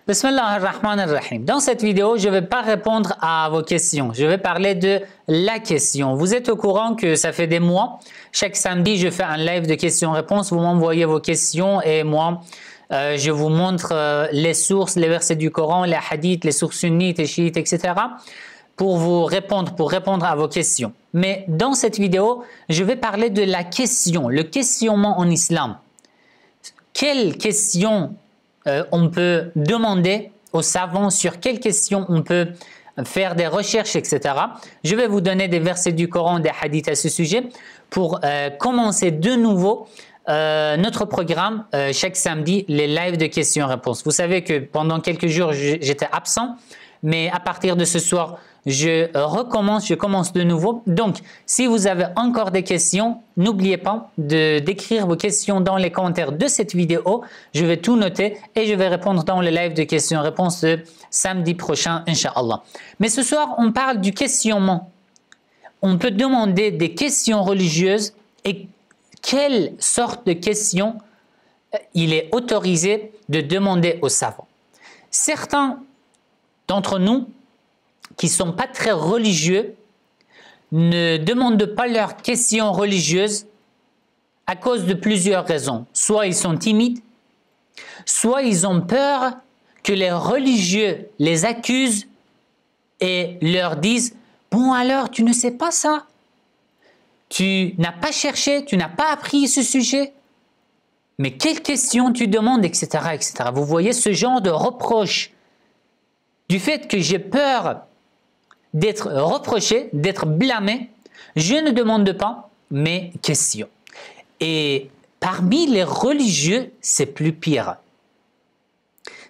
Bismillah ar-Rahman ar-Rahim. Dans cette vidéo, je ne vais pas répondre à vos questions. Je vais parler de la question. Vous êtes au courant que ça fait des mois. Chaque samedi, je fais un live de questions-réponses. Vous m'envoyez vos questions et moi, je vous montre les sources, les versets du Coran, les hadiths, les sources sunnites et chiites, etc. pour répondre à vos questions. Mais dans cette vidéo, je vais parler de la question, le questionnement en islam. Quelles questions on peut demander aux savants, sur quelles questions on peut faire des recherches, etc. Je vais vous donner des versets du Coran, des hadiths à ce sujet pour commencer de nouveau notre programme chaque samedi, les lives de questions-réponses. Vous savez que pendant quelques jours, j'étais absent, mais à partir de ce soir, je commence de nouveau. Donc, si vous avez encore des questions, n'oubliez pas d'écrire vos questions dans les commentaires de cette vidéo. Je vais tout noter et je vais répondre dans le live de questions-réponses de samedi prochain, Inch'Allah. Mais ce soir, on parle du questionnement. On peut demander des questions religieuses et quelle sorte de questions il est autorisé de demander aux savants. Certains d'entre nous qui ne sont pas très religieux ne demandent pas leurs questions religieuses à cause de plusieurs raisons. Soit ils sont timides, soit ils ont peur que les religieux les accusent et leur disent « Bon alors, tu ne sais pas ça, tu n'as pas cherché, tu n'as pas appris ce sujet, mais quelles questions tu demandes, etc. etc. » Vous voyez ce genre de reproche du fait que j'ai peur d'être reproché, d'être blâmé, je ne demande pas mes questions. Et parmi les religieux, c'est plus pire.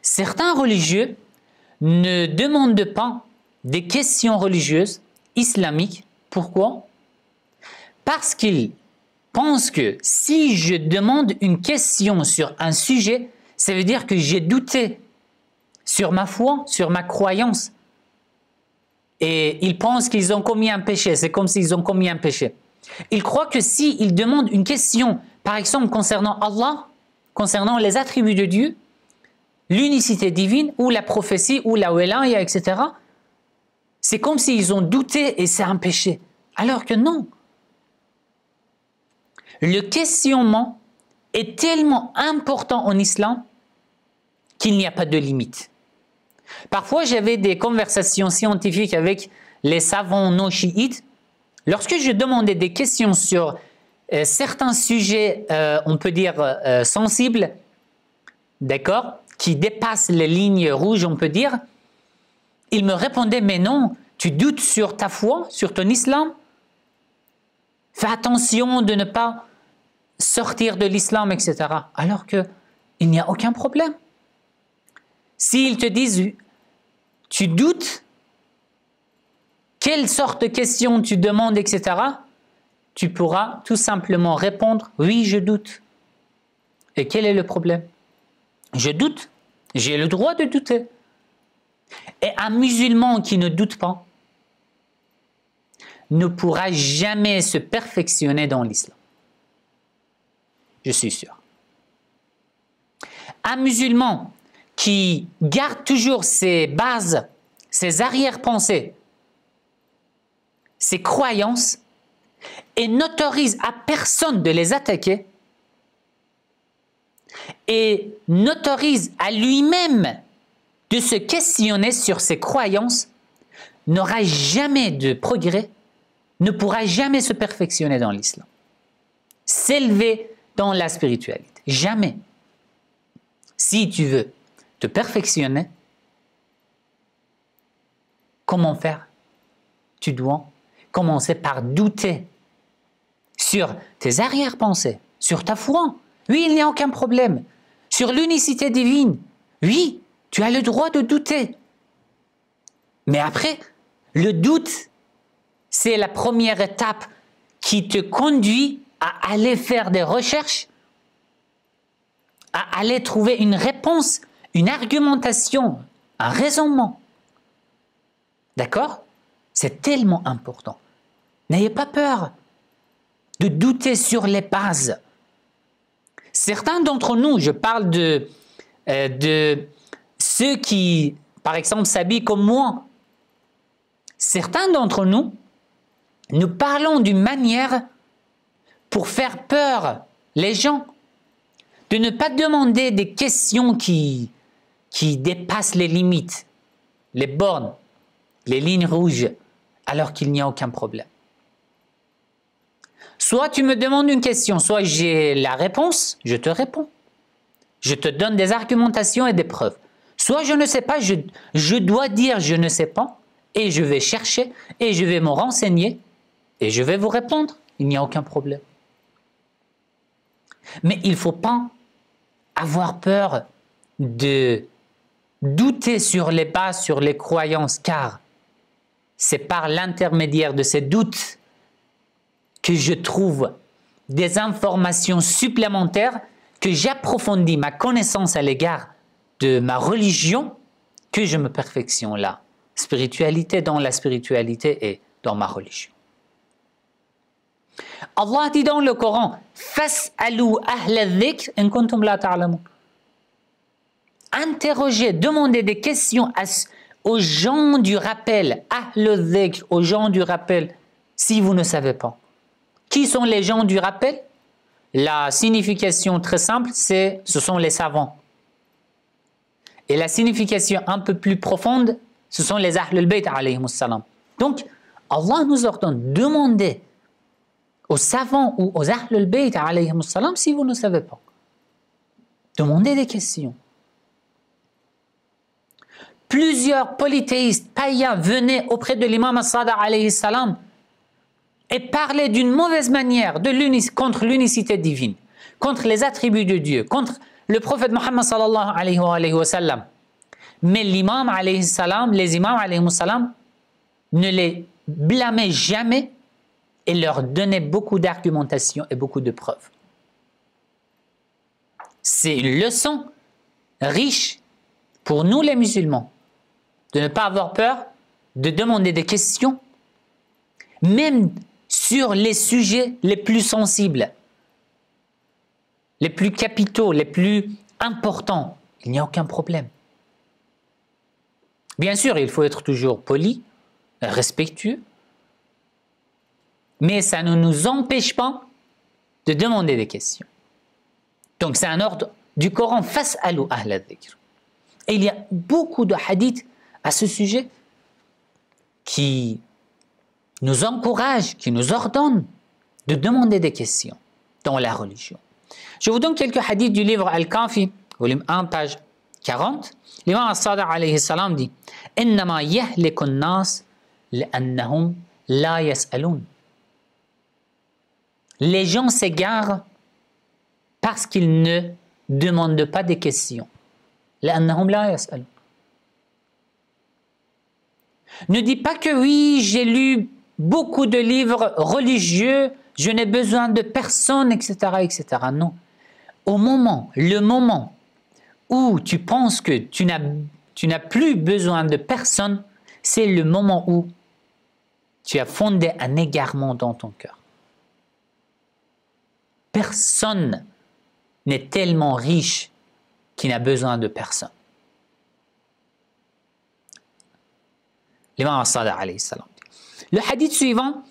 Certains religieux ne demandent pas des questions religieuses islamiques. Pourquoi? Parce qu'ils pensent que si je demande une question sur un sujet, ça veut dire que j'ai douté sur ma foi, sur ma croyance. Et ils pensent qu'ils ont commis un péché, c'est comme s'ils ont commis un péché. Ils croient que s'ils demandent une question, par exemple concernant Allah, concernant les attributs de Dieu, l'unicité divine, ou la prophétie, ou la wilaya, etc., c'est comme s'ils ont douté et c'est un péché. Alors que non. Le questionnement est tellement important en islam qu'il n'y a pas de limite. Parfois, j'avais des conversations scientifiques avec les savants non chiites. Lorsque je demandais des questions sur certains sujets, on peut dire sensibles, d'accord, qui dépassent les lignes rouges, on peut dire, ils me répondaient « Mais non, tu doutes sur ta foi, sur ton islam. Fais attention de ne pas sortir de l'islam, etc. » Alors qu'il n'y a aucun problème. S'ils te disent « tu doutes », quelle sorte de questions tu demandes, etc., tu pourras tout simplement répondre « oui, je doute ». Et quel est le problème? Je doute, j'ai le droit de douter. Et un musulman qui ne doute pas ne pourra jamais se perfectionner dans l'islam. Je suis sûr. Un musulman qui garde toujours ses bases, ses arrière-pensées, ses croyances, et n'autorise à personne de les attaquer, et n'autorise à lui-même de se questionner sur ses croyances, n'aura jamais de progrès, ne pourra jamais se perfectionner dans l'islam, s'élever dans la spiritualité. Jamais. Si tu veux te perfectionner, comment faire? Tu dois commencer par douter sur tes arrière-pensées, sur ta foi. Oui, il n'y a aucun problème. Sur l'unicité divine, oui, tu as le droit de douter. Mais après, le doute, c'est la première étape qui te conduit à aller faire des recherches, à aller trouver une réponse, une argumentation, un raisonnement. D'accord? C'est tellement important. N'ayez pas peur de douter sur les bases. Certains d'entre nous, je parle de ceux qui, par exemple, s'habillent comme moi. Certains d'entre nous, nous parlons d'une manière pour faire peur les gens, de ne pas demander des questions qui dépassent les limites, les bornes, les lignes rouges, alors qu'il n'y a aucun problème. Soit tu me demandes une question, soit j'ai la réponse, je te réponds. Je te donne des argumentations et des preuves. Soit je ne sais pas, je dois dire je ne sais pas, et je vais chercher, et je vais me renseigner, et je vais vous répondre. Il n'y a aucun problème. Mais il ne faut pas avoir peur de douter sur les bases, sur les croyances, car c'est par l'intermédiaire de ces doutes que je trouve des informations supplémentaires, que j'approfondis ma connaissance à l'égard de ma religion, que je me perfectionne la spiritualité dans la spiritualité et dans ma religion. Allah dit dans le Coran, Fas'alu ahla dhikr in kuntum la ta'lamun. Interrogez, demandez des questions aux gens du rappel, ahla dhikr, aux gens du rappel, si vous ne savez pas. Qui sont les gens du rappel? La signification très simple, ce sont les savants. Et la signification un peu plus profonde, ce sont les Ahlul Bayt alayhimus salam. Donc, Allah nous ordonne de demander aux savants ou aux Ahlul Bayt alayhimus salam si vous ne savez pas. Demandez des questions. Plusieurs polythéistes païens venaient auprès de l'imam as-Sadiq alayhi salam et parlaient d'une mauvaise manière contre l'unicité divine, contre les attributs de Dieu, contre le prophète Mohammed sallallahu alayhi wa sallam. Mais l'imam alayhi salam, les imams alayhi salam ne les blâmaient jamais et leur donnaient beaucoup d'argumentation et beaucoup de preuves. C'est une leçon riche pour nous les musulmans de ne pas avoir peur de demander des questions, même sur les sujets les plus sensibles, les plus capitaux, les plus importants. Il n'y a aucun problème. Bien sûr, il faut être toujours poli, respectueux, mais ça ne nous empêche pas de demander des questions. Donc c'est un ordre du Coran, Fas'alu ahla dhikr. Et il y a beaucoup de hadiths à ce sujet qui nous encouragent, qui nous ordonnent de demander des questions dans la religion. Je vous donne quelques hadiths du livre Al-Kafi, volume 1, page 40. L'imam as-Sadiq alayhi salam dit « Innama yahliku an-nas li'annahum la yas'alun » Les gens s'égarent parce qu'ils ne demandent pas des questions. لأنهم لا يسألون. Ne dis pas que oui, j'ai lu beaucoup de livres religieux, je n'ai besoin de personne, etc., etc. Non. Le moment où tu penses que tu n'as plus besoin de personne, c'est le moment où tu as fondé un égarement dans ton cœur. Personne n'est tellement riche qui n'a besoin de personne. L'imam as-Sadiq alayhi salam. Le hadith suivant,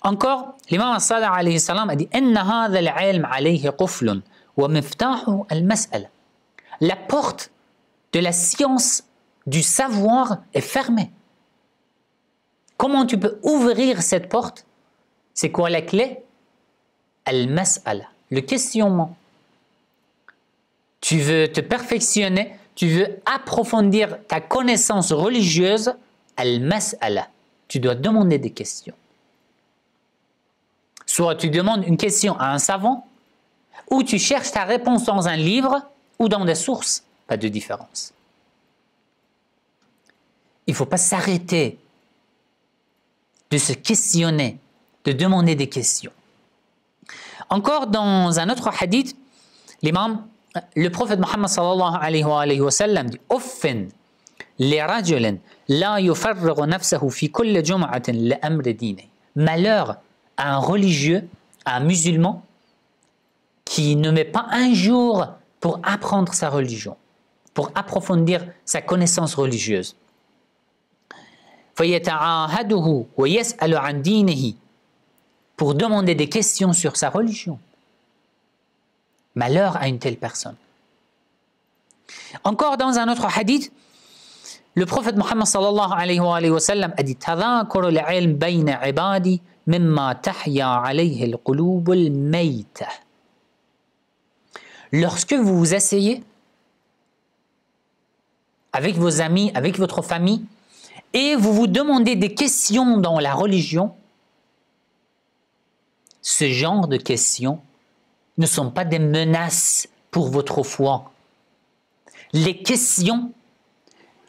encore, l'imam as-Sadiq alayhi salam a dit « Inna hadha al-ilm alayhi quflun wa miftahu al-mas'ala » La porte de la science du savoir est fermée. Comment tu peux ouvrir cette porte? C'est quoi la clé? Al-mas'ala, le questionnement. Tu veux te perfectionner, tu veux approfondir ta connaissance religieuse, al-mas'ala. Tu dois demander des questions. Soit tu demandes une question à un savant, ou tu cherches ta réponse dans un livre ou dans des sources. Pas de différence. Il ne faut pas s'arrêter de se questionner, de demander des questions. Encore dans un autre hadith, le prophète Mohammed sallallahu alayhi wa sallam dit Uffin li rajulin la yufarrigu nafsahu fi kulli jum'atin li amri dini. Malheur à un religieux, à un musulman qui ne met pas un jour pour apprendre sa religion. pour approfondir sa connaissance religieuse. فَيَتَعَاهَدُهُ وَيَسْأَلُ عَنْ دِينِهِ pour demander des questions sur sa religion. Malheur à une telle personne. Encore dans un autre hadith, le prophète Mohammed sallallahu alayhi wa sallam a dit تَذَاكُرُ الْعِلْمِ بَيْنَ عِبَادِ مِمَّا تَحْيَا عَلَيْهِ الْقُلُوبُ الْمَيْتَةِ. Lorsque vous vous asseyez avec vos amis, avec votre famille, et vous vous demandez des questions dans la religion, ce genre de questions ne sont pas des menaces pour votre foi. Les questions,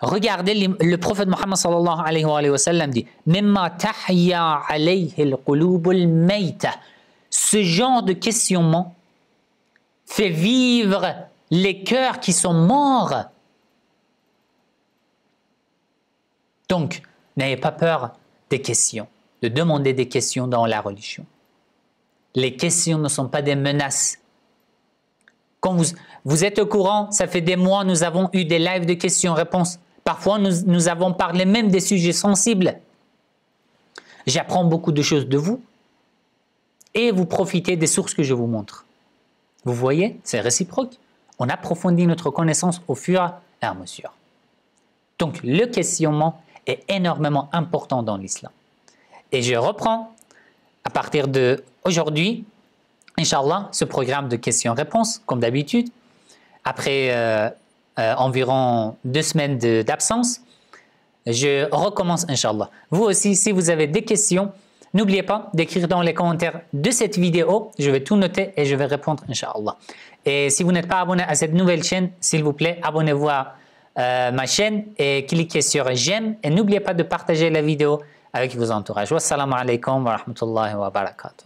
regardez le prophète Mohammed sallallahu alayhi wa sallam dit Mimma tahya alayhi al-qulubul mayta. Ce genre de questionnement fait vivre les cœurs qui sont morts. Donc, n'ayez pas peur des questions, de demander des questions dans la religion. Les questions ne sont pas des menaces. Quand vous êtes au courant, ça fait des mois, nous avons eu des lives de questions-réponses. Parfois, nous avons parlé même des sujets sensibles. J'apprends beaucoup de choses de vous et vous profitez des sources que je vous montre. Vous voyez, c'est réciproque. On approfondit notre connaissance au fur et à mesure. Donc, le questionnement est énormément important dans l'islam. Et je reprends à partir d'aujourd'hui, Inch'Allah, ce programme de questions-réponses, comme d'habitude. Après environ 2 semaines d'absence, je recommence, Inch'Allah. Vous aussi, si vous avez des questions, n'oubliez pas d'écrire dans les commentaires de cette vidéo. Je vais tout noter et je vais répondre, Inch'Allah. Et si vous n'êtes pas abonné à cette nouvelle chaîne, s'il vous plaît, abonnez-vous à ma chaîne et cliquez sur j'aime. Et n'oubliez pas de partager la vidéo avec vos entourages. Wassalamu alaikum wa rahmatullahi wa barakatuh.